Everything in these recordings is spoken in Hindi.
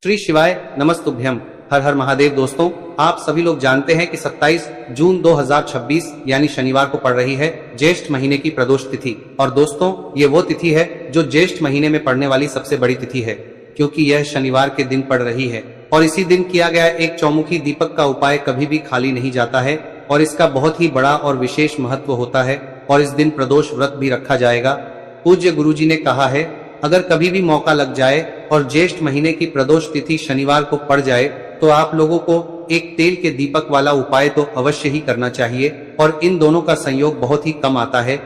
श्री शिवाय नमस्तुभ्यम। हर हर महादेव। दोस्तों, आप सभी लोग जानते हैं कि 27 जून 2026 यानी शनिवार को पड़ रही है ज्येष्ठ महीने की प्रदोष तिथि। और दोस्तों, ये वो तिथि है जो ज्येष्ठ महीने में पड़ने वाली सबसे बड़ी तिथि है, क्योंकि यह शनिवार के दिन पड़ रही है। और इसी दिन किया गया एक चौमुखी दीपक का उपाय कभी भी खाली नहीं जाता है और इसका बहुत ही बड़ा और विशेष महत्व होता है। और इस दिन प्रदोष व्रत भी रखा जाएगा। पूज्य गुरुजी ने कहा है, अगर कभी भी मौका लग जाए और ज्येष्ठ महीने की प्रदोष तिथि शनिवार को पड़ जाए तो आप लोगों को एक तेल के दीपक वाला उपाय तो अवश्य ही करना चाहिए। और इन दोनों का संयोग बहुत ही कम आता है।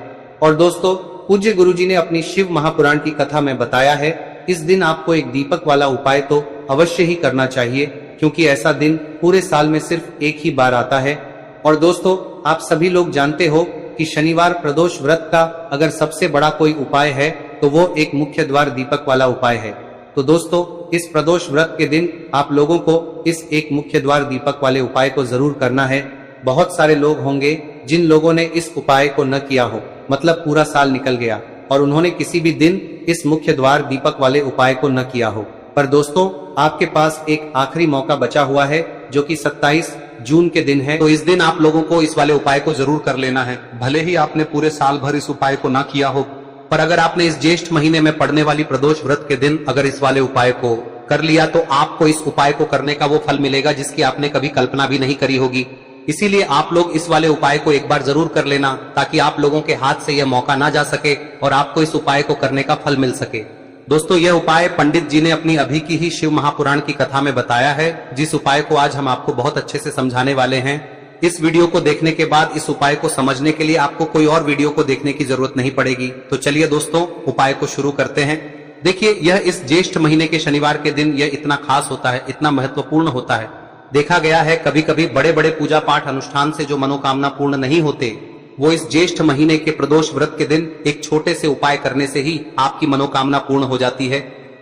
और दोस्तों, पूज्य गुरुजी ने अपनी शिव महापुराण की कथा में बताया है, इस दिन आपको एक दीपक वाला उपाय तो अवश्य ही करना चाहिए, क्योंकि ऐसा दिन पूरे साल में सिर्फ एक ही बार आता है। और दोस्तों, आप सभी लोग जानते हो कि शनिवार प्रदोष व्रत का अगर सबसे बड़ा कोई उपाय है तो वो एक मुख्य द्वार दीपक वाला उपाय है। तो दोस्तों, इस प्रदोष व्रत के दिन आप लोगों को इस एक मुख्य द्वार दीपक वाले उपाय को जरूर करना है। बहुत सारे लोग होंगे जिन लोगों ने इस उपाय को न किया हो, मतलब पूरा साल निकल गया और उन्होंने किसी भी दिन इस मुख्य द्वार दीपक वाले उपाय को न किया हो। पर दोस्तों, आपके पास एक आखिरी मौका बचा हुआ है, जो कि 27 जून के दिन है। तो इस दिन आप लोगों को इस वाले उपाय को जरूर कर लेना है। भले ही आपने पूरे साल भर इस उपाय को ना किया हो, पर अगर आपने इस ज्येष्ठ महीने में पड़ने वाली प्रदोष व्रत के दिन अगर इस वाले उपाय को कर लिया तो आपको इस उपाय को करने का वो फल मिलेगा जिसकी आपने कभी कल्पना भी नहीं करी होगी। इसीलिए आप लोग इस वाले उपाय को एक बार जरूर कर लेना, ताकि आप लोगों के हाथ से यह मौका ना जा सके और आपको इस उपाय को करने का फल मिल सके। दोस्तों, यह उपाय पंडित जी ने अपनी अभी की ही शिव महापुराण की कथा में बताया है, जिस उपाय को आज हम आपको बहुत अच्छे से समझाने वाले हैं। इस वीडियो को देखने के बाद इस उपाय को समझने के लिए आपको कोई और वीडियो को देखने की जरूरत नहीं पड़ेगी। तो चलिए दोस्तों, उपाय को शुरू करते हैं। देखिए, यह इस ज्येष्ठ महीने के शनिवार के दिन यह इतना खास होता है, इतना महत्वपूर्ण होता है। देखा गया है कभी कभी बड़े बड़े पूजा पाठ अनुष्ठान से जो मनोकामना पूर्ण नहीं होते, वो इस ज्येष्ठ महीने के प्रदोष व्रत के दिन एक छोटे से उपाय करने से ही आपकी मनोकामना पूर्ण हो जाती है।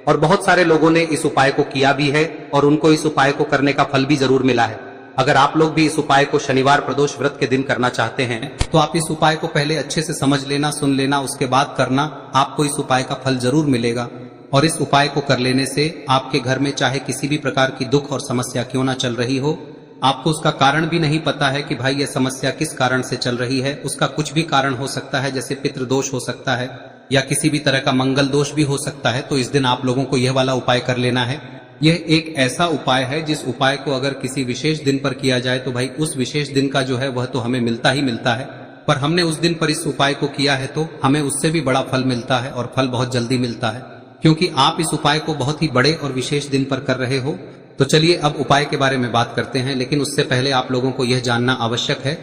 और बहुत सारे लोगों ने इस उपाय को किया भी है और उनको इस उपाय को करने का फल भी जरूर मिला है। अगर आप लोग भी इस उपाय को शनिवार प्रदोष व्रत के दिन करना चाहते हैं तो आप इस उपाय को पहले अच्छे से समझ लेना, सुन लेना, उसके बाद करना। आपको इस उपाय का फल जरूर मिलेगा। और इस उपाय को कर लेने से आपके घर में चाहे किसी भी प्रकार की दुख और समस्या क्यों ना चल रही हो, आपको उसका कारण भी नहीं पता है कि भाई यह समस्या किस कारण से चल रही है, उसका कुछ भी कारण हो सकता है, जैसे पितृदोष हो सकता है या किसी भी तरह का मंगल दोष भी हो सकता है। तो इस दिन आप लोगों को यह वाला उपाय कर लेना है। यह एक ऐसा उपाय है जिस उपाय को अगर किसी विशेष दिन पर किया जाए तो भाई उस विशेष दिन का जो है वह तो हमें मिलता ही मिलता है। पर हमने उस दिन पर इस उपाय को किया है तो हमें उससे भी बड़ा फल मिलता है और फल बहुत जल्दी मिलता है, क्योंकि आप इस उपाय को बहुत ही बड़े और विशेष दिन पर कर रहे हो। तो चलिए अब उपाय के बारे में बात करते हैं, लेकिन उससे पहले आप लोगों को यह जानना आवश्यक है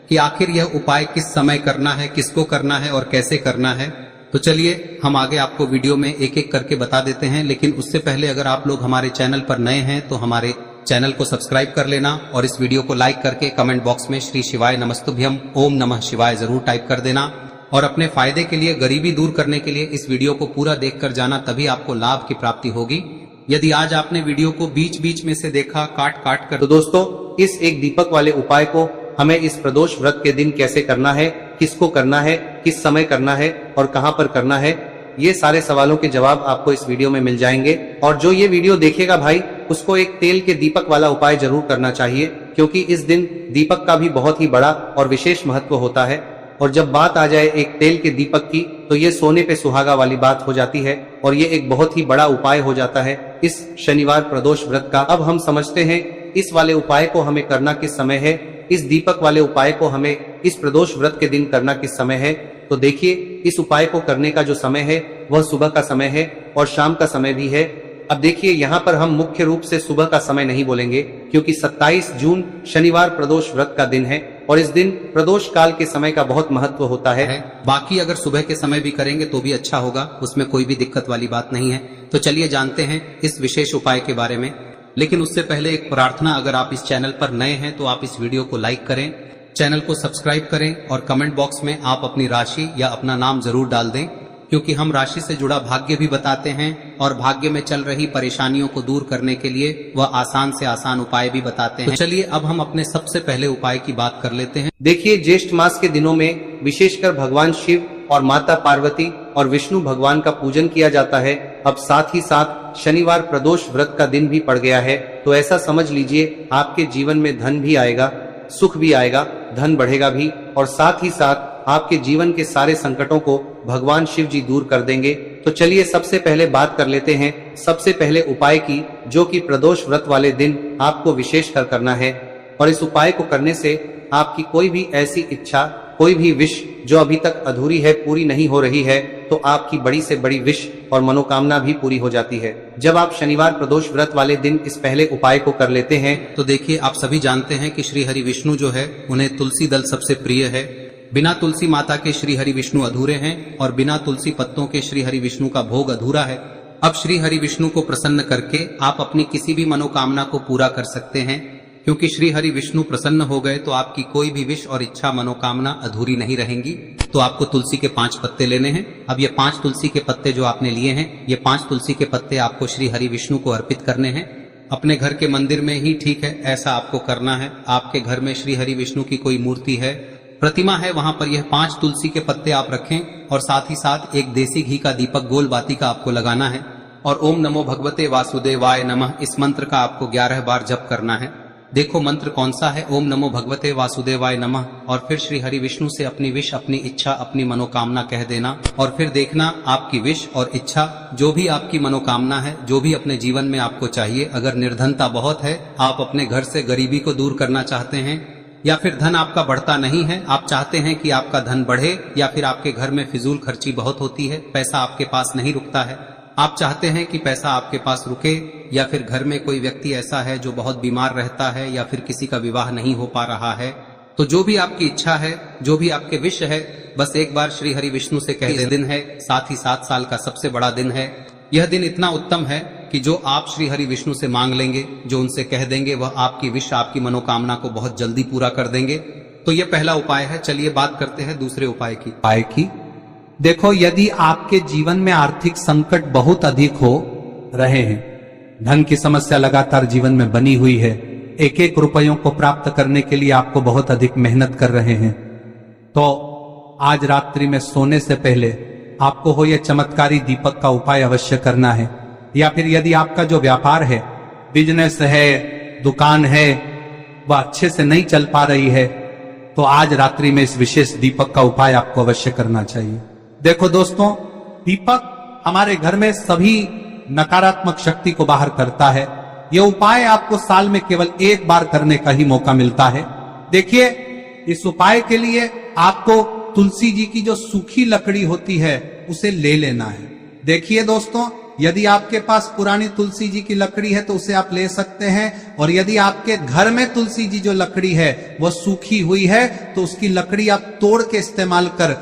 कि आखिर यह उपाय किस समय करना है, किसको करना है और कैसे करना है। तो चलिए हम आगे आपको वीडियो में एक एक करके बता देते हैं। लेकिन उससे पहले अगर आप लोग हमारे चैनल पर नए हैं तो हमारे चैनल को सब्सक्राइब कर लेना और इस वीडियो को लाइक करके कमेंट बॉक्स में श्री शिवाय नमस्तुभ्यम ओम नमः शिवाय जरूर टाइप कर देना। और अपने फायदे के लिए, गरीबी दूर करने के लिए इस वीडियो को पूरा देख कर जाना, तभी आपको लाभ की प्राप्ति होगी। यदि आज आपने वीडियो को बीच बीच में से देखा, काट काट कर, तो दोस्तों इस एक दीपक वाले उपाय को हमें इस प्रदोष व्रत के दिन कैसे करना है, किसको करना है, किस समय करना है और कहां पर करना है, ये सारे सवालों के जवाब आपको इस वीडियो में मिल जाएंगे। और जो ये वीडियो देखेगा भाई, उसको एक तेल के दीपक वाला उपाय जरूर करना चाहिए, क्योंकि इस दिन दीपक का भी बहुत ही बड़ा और विशेष महत्व होता है। और जब बात आ जाए एक तेल के दीपक की, तो ये सोने पे सुहागा वाली बात हो जाती है और ये एक बहुत ही बड़ा उपाय हो जाता है इस शनिवार प्रदोष व्रत का। अब हम समझते हैं इस वाले उपाय को हमें करना किस समय है, इस दीपक वाले उपाय को हमें इस प्रदोष व्रत के दिन करना किस समय है। तो देखिए, इस उपाय को करने का जो समय है वह सुबह का समय है और शाम का समय भी है। अब देखिए, यहाँ पर हम मुख्य रूप से सुबह का समय नहीं बोलेंगे, क्योंकि 27 जून शनिवार प्रदोष व्रत का दिन है और इस दिन प्रदोष काल के समय का बहुत महत्व होता है। बाकी अगर सुबह के समय भी करेंगे तो भी अच्छा होगा, उसमें कोई भी दिक्कत वाली बात नहीं है। तो चलिए जानते हैं इस विशेष उपाय के बारे में। लेकिन उससे पहले एक प्रार्थना, अगर आप इस चैनल पर नए हैं तो आप इस वीडियो को लाइक करें, चैनल को सब्सक्राइब करें और कमेंट बॉक्स में आप अपनी राशि या अपना नाम जरूर डाल दें, क्योंकि हम राशि से जुड़ा भाग्य भी बताते हैं और भाग्य में चल रही परेशानियों को दूर करने के लिए वह आसान से आसान उपाय भी बताते हैं। तो चलिए अब हम अपने सबसे पहले उपाय की बात कर लेते हैं। देखिए, ज्येष्ठ मास के दिनों में विशेषकर भगवान शिव और माता पार्वती और विष्णु भगवान का पूजन किया जाता है। अब साथ ही साथ शनिवार प्रदोष व्रत का दिन भी पड़ गया है, तो ऐसा समझ लीजिए आपके जीवन में धन भी आएगा, सुख भी आएगा, धन बढ़ेगा भी, और साथ ही साथ आपके जीवन के सारे संकटों को भगवान शिव जी दूर कर देंगे। तो चलिए सबसे पहले बात कर लेते हैं सबसे पहले उपाय की, जो कि प्रदोष व्रत वाले दिन आपको विशेष कर करना है। और इस उपाय को करने से आपकी कोई भी ऐसी इच्छा, कोई भी विश जो अभी तक अधूरी है, पूरी नहीं हो रही है, तो आपकी बड़ी से बड़ी विश और मनोकामना भी पूरी हो जाती है जब आप शनिवार प्रदोष व्रत वाले दिन इस पहले उपाय को कर लेते हैं। तो देखिए, आप सभी जानते हैं कि श्री हरि विष्णु जो है उन्हें तुलसी दल सबसे प्रिय है। बिना तुलसी माता के श्री हरि विष्णु अधूरे हैं और बिना तुलसी पत्तों के श्री हरि विष्णु का भोग अधूरा है। अब श्री हरि विष्णु को प्रसन्न करके आप अपनी किसी भी मनोकामना को पूरा कर सकते हैं, क्योंकि श्री हरि विष्णु प्रसन्न हो गए तो आपकी कोई भी विश और इच्छा मनोकामना अधूरी नहीं रहेंगी। तो आपको तुलसी के 5 पत्ते लेने हैं। अब ये 5 तुलसी के पत्ते जो आपने लिए हैं, ये 5 तुलसी के पत्ते आपको श्री हरि विष्णु को अर्पित करने हैं। अपने घर के मंदिर में ही ठीक है, ऐसा आपको करना है। आपके घर में श्री हरि विष्णु की कोई मूर्ति है, प्रतिमा है, वहां पर यह 5 तुलसी के पत्ते आप रखें और साथ ही साथ एक देसी घी का दीपक गोल बाती का आपको लगाना है और ओम नमो भगवते वासुदेवाय नमः इस मंत्र का आपको 11 बार जप करना है। देखो मंत्र कौन सा है, ओम नमो भगवते वासुदेवाय नमः, और फिर श्री हरि विष्णु से अपनी विश, अपनी इच्छा, अपनी मनोकामना कह देना और फिर देखना आपकी विश और इच्छा, जो भी आपकी मनोकामना है, जो भी अपने जीवन में आपको चाहिए। अगर निर्धनता बहुत है, आप अपने घर से गरीबी को दूर करना चाहते हैं, या फिर धन आपका बढ़ता नहीं है, आप चाहते हैं कि आपका धन बढ़े, या फिर आपके घर में फिजूल खर्ची बहुत होती है, पैसा आपके पास नहीं रुकता है, आप चाहते हैं कि पैसा आपके पास रुके, या फिर घर में कोई व्यक्ति ऐसा है जो बहुत बीमार रहता है, या फिर किसी का विवाह नहीं हो पा रहा है, तो जो भी आपकी इच्छा है, जो भी आपके विश है, बस एक बार श्री हरि विष्णु से कह दें। दिन है, साथ ही 7 साल का सबसे बड़ा दिन है। यह दिन इतना उत्तम है कि जो आप श्री हरि विष्णु से मांग लेंगे, जो उनसे कह देंगे, वह आपकी विश, आपकी मनोकामना को बहुत जल्दी पूरा कर देंगे। तो यह पहला उपाय है। चलिए बात करते हैं दूसरे उपाय की। देखो, यदि आपके जीवन में आर्थिक संकट बहुत अधिक हो रहे हैं, धन की समस्या लगातार जीवन में बनी हुई है, एक एक रुपयों को प्राप्त करने के लिए आपको बहुत अधिक मेहनत कर रहे हैं, तो आज रात्रि में सोने से पहले आपको हो यह चमत्कारी दीपक का उपाय अवश्य करना है। या फिर यदि आपका जो व्यापार है, बिजनेस है, दुकान है, वह अच्छे से नहीं चल पा रही है, तो आज रात्रि में इस विशेष दीपक का उपाय आपको अवश्य करना चाहिए। देखो दोस्तों, दीपक हमारे घर में सभी नकारात्मक शक्ति को बाहर करता है। यह उपाय आपको साल में केवल एक बार करने का ही मौका मिलता है। देखिए, इस उपाय के लिए आपको तुलसी जी की जो सूखी लकड़ी होती है उसे ले लेना है। देखिए दोस्तों, यदि आपके पास पुरानी तुलसी जी की लकड़ी है तो उसे आप ले सकते हैं, और यदि आपके घर में तुलसी जी जो लकड़ी है वह सूखी हुई है तो उसकी लकड़ी आप तोड़ के इस्तेमाल कर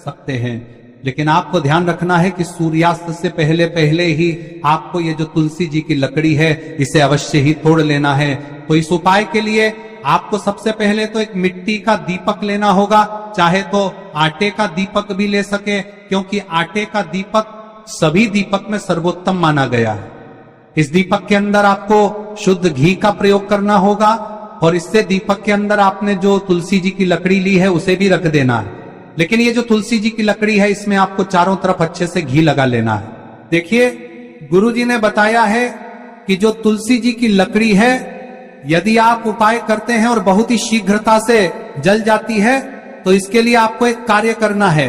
सकते हैं। लेकिन आपको ध्यान रखना है कि सूर्यास्त से पहले पहले ही आपको ये जो तुलसी जी की लकड़ी है इसे अवश्य ही तोड़ लेना है। तो इस उपाय के लिए आपको सबसे पहले तो एक मिट्टी का दीपक लेना होगा, चाहे तो आटे का दीपक भी ले सके, क्योंकि आटे का दीपक सभी दीपक में सर्वोत्तम माना गया है। इस दीपक के अंदर आपको शुद्ध घी का प्रयोग करना होगा, और इससे दीपक के अंदर आपने जो तुलसी जी की लकड़ी ली है उसे भी रख देना है। लेकिन ये जो तुलसी जी की लकड़ी है, इसमें आपको चारों तरफ अच्छे से घी लगा लेना है। देखिए, गुरुजी ने बताया है कि जो तुलसी जी की लकड़ी है, यदि आप उपाय करते हैं और बहुत ही शीघ्रता से जल जाती है, तो इसके लिए आपको एक कार्य करना है।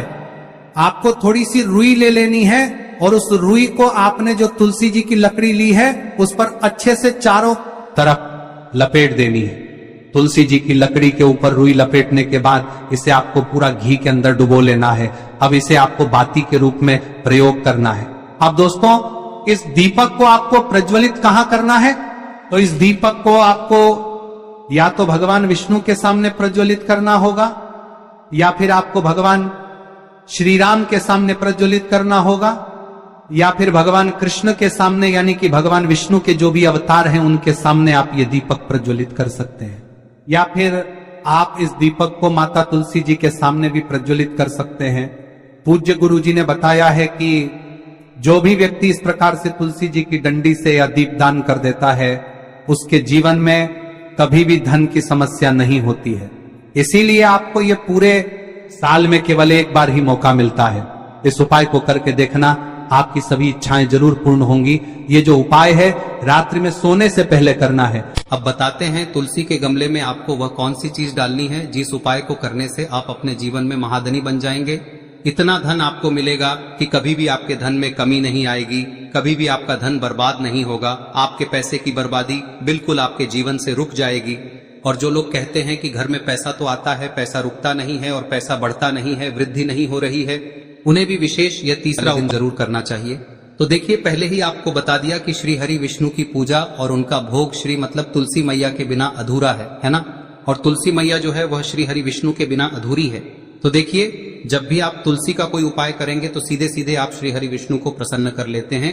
आपको थोड़ी सी रुई ले लेनी है और उस रुई को आपने जो तुलसी जी की लकड़ी ली है उस पर अच्छे से चारों तरफ लपेट देनी है। तुलसी जी की लकड़ी के ऊपर रुई लपेटने के बाद इसे आपको पूरा घी के अंदर डुबो लेना है। अब इसे आपको बाती के रूप में प्रयोग करना है। अब दोस्तों, इस दीपक को आपको प्रज्वलित कहां करना है? तो इस दीपक को आपको या तो भगवान विष्णु के सामने प्रज्वलित करना होगा, या फिर आपको भगवान श्री राम के सामने प्रज्वलित करना होगा, या फिर भगवान कृष्ण के सामने, यानी कि भगवान विष्णु के जो भी अवतार हैं उनके सामने आप ये दीपक प्रज्वलित कर सकते हैं। या फिर आप इस दीपक को माता तुलसी जी के सामने भी प्रज्वलित कर सकते हैं। पूज्य गुरु जी ने बताया है कि जो भी व्यक्ति इस प्रकार से तुलसी जी की डंडी से या दीपदान कर देता है, उसके जीवन में कभी भी धन की समस्या नहीं होती है। इसीलिए आपको ये पूरे साल में केवल एक बार ही मौका मिलता है। इस उपाय को करके देखना, आपकी सभी इच्छाएं जरूर पूर्ण होंगी। ये जो उपाय है रात्रि में सोने से पहले करना है। अब बताते हैं तुलसी के गमले में आपको वह कौन सी चीज डालनी है जिस उपाय को करने से आप अपने जीवन में महाधनी बन जाएंगे। इतना धन आपको मिलेगा कि कभी भी आपके धन में कमी नहीं आएगी, कभी भी आपका धन बर्बाद नहीं होगा। आपके पैसे की बर्बादी बिल्कुल आपके जीवन से रुक जाएगी। और जो लोग कहते हैं कि घर में पैसा तो आता है, पैसा रुकता नहीं है और पैसा बढ़ता नहीं है, वृद्धि नहीं हो रही है, उन्हें भी विशेष यह तीसरा दिन जरूर करना चाहिए। तो देखिए, पहले ही आपको बता दिया कि श्री हरि विष्णु की पूजा और उनका भोग श्री मतलब तुलसी मैया के बिना अधूरा है ना। और तुलसी मैया जो है वह श्री हरि विष्णु के बिना अधूरी है। तो देखिए, जब भी आप तुलसी का कोई उपाय करेंगे तो सीधे सीधे आप श्री हरि विष्णु को प्रसन्न कर लेते हैं।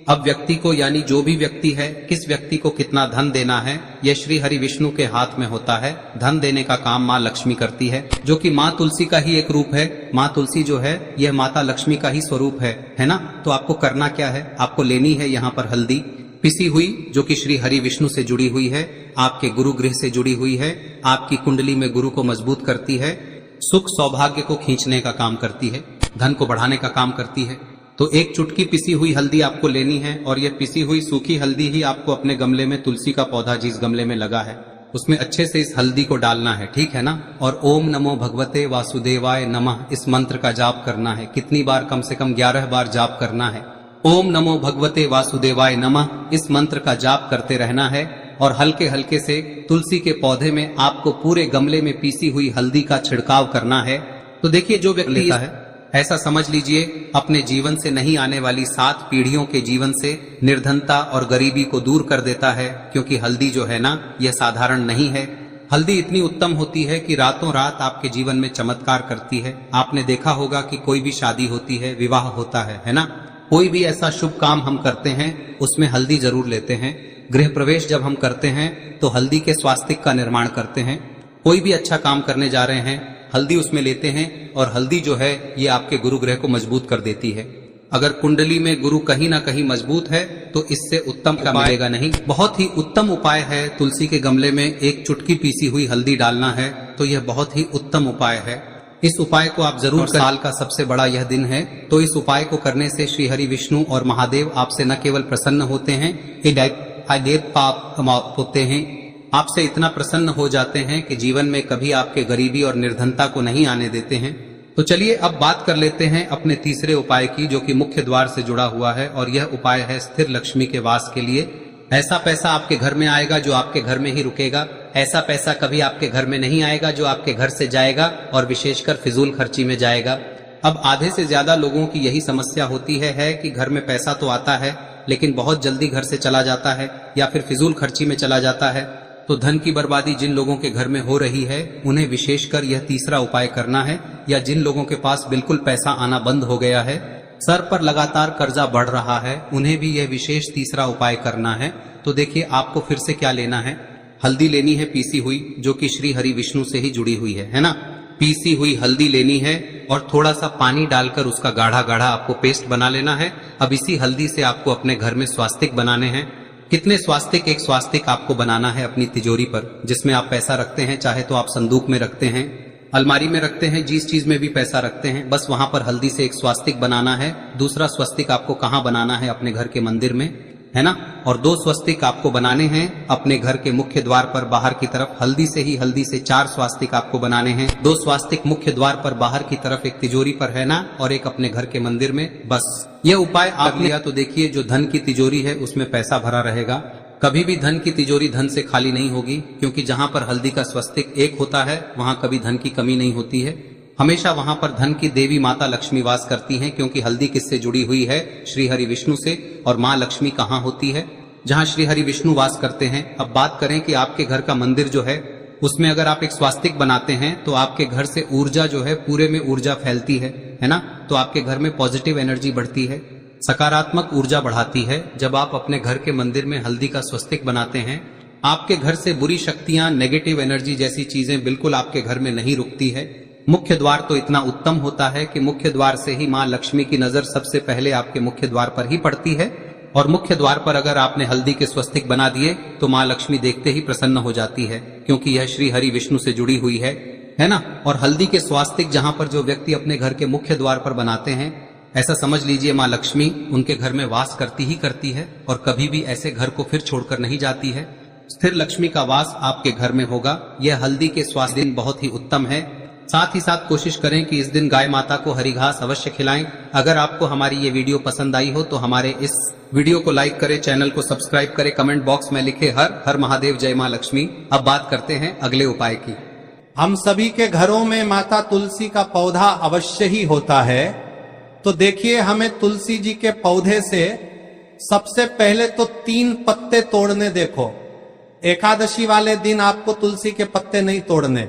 अब व्यक्ति को, यानी जो भी व्यक्ति है, किस व्यक्ति को कितना धन देना है, यह श्री हरि विष्णु के हाथ में होता है। धन देने का काम माँ लक्ष्मी करती है, जो कि माँ तुलसी का ही एक रूप है। माँ तुलसी जो है यह माता लक्ष्मी का ही स्वरूप है ना। तो आपको करना क्या है, आपको लेनी है यहाँ पर हल्दी पिसी हुई, जो कि श्री हरि विष्णु से जुड़ी हुई है, आपके गुरु गृह से जुड़ी हुई है, आपकी कुंडली में गुरु को मजबूत करती है, सुख सौभाग्य को खींचने का काम करती है, धन को बढ़ाने का काम करती है। तो एक चुटकी पिसी हुई हल्दी आपको लेनी है और यह पिसी हुई सूखी हल्दी ही आपको अपने गमले में, तुलसी का पौधा जिस गमले में लगा है उसमें अच्छे से इस हल्दी को डालना है, ठीक है ना। और ओम नमो भगवते वासुदेवाय नमः इस मंत्र का जाप करना है। कितनी बार? कम से कम 11 बार जाप करना है। ओम नमो भगवते वासुदेवाय नमः इस मंत्र का जाप करते रहना है। और हल्के हल्के से तुलसी के पौधे में आपको पूरे गमले में पीसी हुई हल्दी का छिड़काव करना है। तो देखिए, जो व्यक्ति लेता है, ऐसा समझ लीजिए अपने जीवन से नहीं आने वाली 7 पीढ़ियों के जीवन से निर्धनता और गरीबी को दूर कर देता है। क्योंकि हल्दी जो है ना, यह साधारण नहीं है। हल्दी इतनी उत्तम होती है कि रातों रात आपके जीवन में चमत्कार करती है। आपने देखा होगा कि कोई भी शादी होती है, विवाह होता है ना, कोई भी ऐसा शुभ काम हम करते हैं उसमें हल्दी जरूर लेते हैं। गृह प्रवेश जब हम करते हैं तो हल्दी के स्वास्तिक का निर्माण करते हैं। कोई भी अच्छा काम करने जा रहे हैं, हल्दी उसमें लेते हैं। और हल्दी जो है ये आपके गुरु ग्रह को मजबूत कर देती है। अगर कुंडली में गुरु कहीं ना कहीं मजबूत है तो इससे उत्तम का मिलेगा नहीं। बहुत ही उत्तम उपाय है, तुलसी के गमले में एक चुटकी पीसी हुई हल्दी डालना है। तो यह बहुत ही उत्तम उपाय है। इस उपाय को आप जरूर, साल का सबसे बड़ा यह दिन है, तो इस उपाय को करने से श्री हरि विष्णु और महादेव आपसे न केवल प्रसन्न होते हैं, होते हैं, आपसे इतना प्रसन्न हो जाते हैं कि जीवन में कभी आपके गरीबी और निर्धनता को नहीं आने देते हैं। तो चलिए अब बात कर लेते हैं अपने तीसरे उपाय की, जो कि मुख्य द्वार से जुड़ा हुआ है। और यह उपाय है स्थिर लक्ष्मी के वास के लिए। ऐसा पैसा आपके घर में आएगा जो आपके घर में ही रुकेगा। ऐसा पैसा कभी आपके घर में नहीं आएगा जो आपके घर से जाएगा और विशेषकर फिजूल खर्ची में जाएगा। अब आधे से ज्यादा लोगों की यही समस्या होती है कि घर में पैसा तो आता है लेकिन बहुत जल्दी घर से चला जाता है या फिर फिजूल खर्ची में चला जाता है। तो धन की बर्बादी जिन लोगों के घर में हो रही है उन्हें विशेषकर यह तीसरा उपाय करना है। या जिन लोगों के पास बिल्कुल पैसा आना बंद हो गया है, सर पर लगातार कर्जा बढ़ रहा है, उन्हें भी यह विशेष तीसरा उपाय करना है। तो देखिए, आपको फिर से क्या लेना है, हल्दी लेनी है पीसी हुई, जो कि श्री हरि विष्णु से ही जुड़ी हुई है ना। पीसी हुई हल्दी लेनी है और थोड़ा सा पानी डालकर उसका गाढ़ा गाढ़ा आपको पेस्ट बना लेना है। अब इसी हल्दी से आपको अपने घर में स्वास्तिक बनाने हैं। कितने स्वास्तिक? एक स्वास्तिक आपको बनाना है अपनी तिजोरी पर, जिसमें आप पैसा रखते हैं। चाहे तो आप संदूक में रखते हैं, अलमारी में रखते हैं, जिस चीज में भी पैसा रखते हैं, बस वहां पर हल्दी से एक स्वास्तिक बनाना है। दूसरा स्वस्तिक आपको कहाँ बनाना है? अपने घर के मंदिर में, है ना। और 2 स्वस्तिक आपको बनाने हैं अपने घर के मुख्य द्वार पर बाहर की तरफ। हल्दी से 4 स्वास्तिक आपको बनाने हैं। 2 स्वास्तिक मुख्य द्वार पर बाहर की तरफ, एक तिजोरी पर, है ना, और एक अपने घर के मंदिर में। बस यह उपाय आप लिया तो देखिए, जो धन की तिजोरी है उसमें पैसा भरा रहेगा। कभी भी धन की तिजोरी धन से खाली नहीं होगी, क्योंकि जहां पर हल्दी का स्वस्तिक एक होता है वहां कभी धन की कमी नहीं होती है। हमेशा वहां पर धन की देवी माता लक्ष्मी वास करती हैं, क्योंकि हल्दी किससे जुड़ी हुई है? श्री हरि विष्णु से। और माँ लक्ष्मी कहाँ होती है? जहाँ श्री हरि विष्णु वास करते हैं। अब बात करें कि आपके घर का मंदिर जो है उसमें अगर आप एक स्वास्तिक बनाते हैं तो आपके घर से ऊर्जा जो है, पूरे में ऊर्जा फैलती है ना। तो आपके घर में पॉजिटिव एनर्जी बढ़ती है, सकारात्मक ऊर्जा बढ़ाती है। जब आप अपने घर के मंदिर में हल्दी का स्वस्तिक बनाते हैं, आपके घर से बुरी शक्तियां, नेगेटिव एनर्जी जैसी चीजें बिल्कुल आपके घर में नहीं रुकती है। मुख्य द्वार तो इतना उत्तम होता है कि मुख्य द्वार से ही माँ लक्ष्मी की नजर सबसे पहले आपके मुख्य द्वार पर ही पड़ती है। और मुख्य द्वार पर अगर आपने हल्दी के स्वस्तिक बना दिए तो माँ लक्ष्मी देखते ही प्रसन्न हो जाती है, क्योंकि यह श्री हरि विष्णु से जुड़ी हुई है ना। और हल्दी के स्वास्तिक जहां पर जो व्यक्ति अपने घर के मुख्य द्वार पर बनाते हैं, ऐसा समझ लीजिए माँ लक्ष्मी उनके घर में वास करती ही करती है और कभी भी ऐसे घर को फिर छोड़कर नहीं जाती है। स्थिर लक्ष्मी का वास आपके घर में होगा। यह हल्दी के स्वास्थ्य दिन बहुत ही उत्तम है। साथ ही साथ कोशिश करें कि इस दिन गाय माता को हरी घास अवश्य खिलाएं। अगर आपको हमारी ये वीडियो पसंद आई हो तो हमारे इस वीडियो को लाइक करें, चैनल को सब्सक्राइब करें, कमेंट बॉक्स में लिखे हर हर महादेव, जय माँ लक्ष्मी। अब बात करते हैं अगले उपाय की। हम सभी के घरों में माता तुलसी का पौधा अवश्य ही होता है। तो देखिए, हमें तुलसी जी के पौधे से सबसे पहले तो 3 पत्ते तोड़ने। देखो, एकादशी वाले दिन आपको तुलसी के पत्ते नहीं तोड़ने,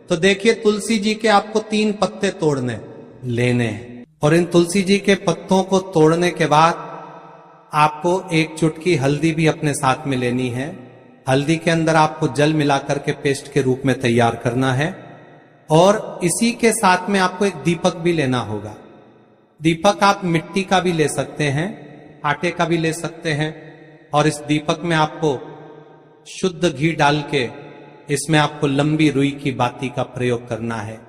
तो देखिए तुलसी जी के आपको 3 पत्ते तोड़ने लेने हैं। और इन तुलसी जी के पत्तों को तोड़ने के बाद आपको 1 चुटकी हल्दी भी अपने साथ में लेनी है। हल्दी के अंदर आपको जल मिलाकर के पेस्ट के रूप में तैयार करना है। और इसी के साथ में आपको एक दीपक भी लेना होगा। दीपक आप मिट्टी का भी ले सकते हैं, आटे का भी ले सकते हैं। और इस दीपक में आपको शुद्ध घी डाल के इसमें आपको लंबी रुई की बाती का प्रयोग करना है।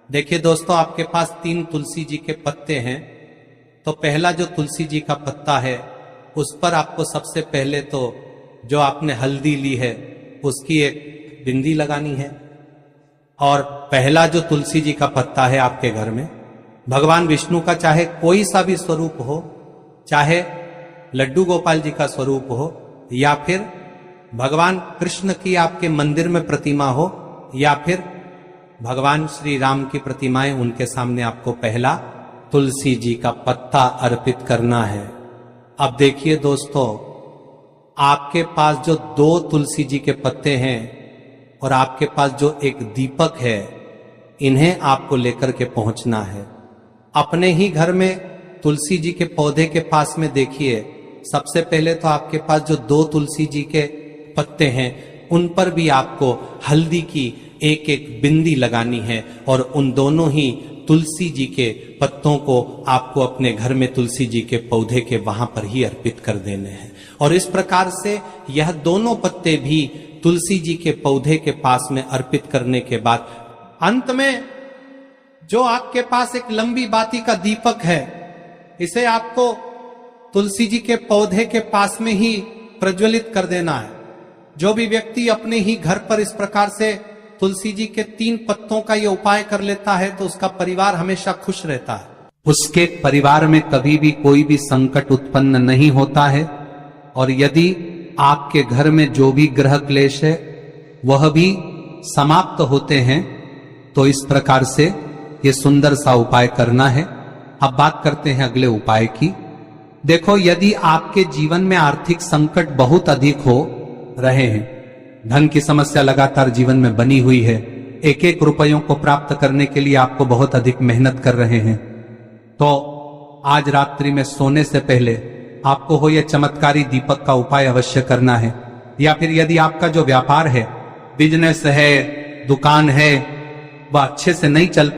देखिए दोस्तों, आपके पास 3 तुलसी जी के पत्ते हैं। तो पहला जो तुलसी जी का पत्ता है उस पर आपको सबसे पहले तो जो आपने हल्दी ली है उसकी एक बिंदी लगानी है। और पहला जो तुलसी जी का पत्ता है आपके घर में, भगवान विष्णु का चाहे कोई सा भी स्वरूप हो, चाहे लड्डू गोपाल जी का स्वरूप हो, या फिर भगवान कृष्ण की आपके मंदिर में प्रतिमा हो, या फिर भगवान श्री राम की प्रतिमाएं, उनके सामने आपको पहला तुलसी जी का पत्ता अर्पित करना है। अब देखिए दोस्तों, आपके पास जो 2 तुलसी जी के पत्ते हैं और आपके पास जो एक दीपक है, इन्हें आपको लेकर के पहुंचना है। अपने ही घर में तुलसी जी के पौधे के पास में देखिए, सबसे पहले तो आपके पास जो 2 तुलसी जी के पत्ते हैं उन पर भी आपको हल्दी की एक एक बिंदी लगानी है। और उन दोनों ही तुलसी जी के पत्तों को आपको अपने घर में तुलसी जी के पौधे के वहां पर ही अर्पित कर देने हैं। और इस प्रकार से यह दोनों पत्ते भी तुलसी जी के पौधे के पास में अर्पित करने के बाद अंत में जो आपके पास एक लंबी बाती का दीपक है, इसे आपको तुलसी जी के पौधे के पास में ही प्रज्वलित कर देना है। जो भी व्यक्ति अपने ही घर पर इस प्रकार से तुलसी जी के 3 पत्तों का ये उपाय कर लेता है तो उसका परिवार हमेशा खुश रहता है। उसके परिवार में कभी भी कोई भी संकट उत्पन्न नहीं होता है। और यदि आपके घर में जो भी ग्रह क्लेश है वह भी समाप्त होते हैं, तो इस प्रकार से ये सुंदर सा उपाय करना है। अब बात करते हैं अगले उपाय की। देखो, यदि आपके जीवन में आर्थिक संकट बहुत अधिक हो रहे हैं, धन की समस्या लगातार जीवन में बनी हुई है, 1-1 रुपयों को प्राप्त करने के लिए आपको बहुत अधिक मेहनत कर रहे हैं, तो आज रात्रि में सोने से पहले आपको हो यह चमत्कारी दीपक का उपाय अवश्य करना है। या फिर यदि आपका जो व्यापार है, बिजनेस है, दुकान है, वह अच्छे से नहीं चल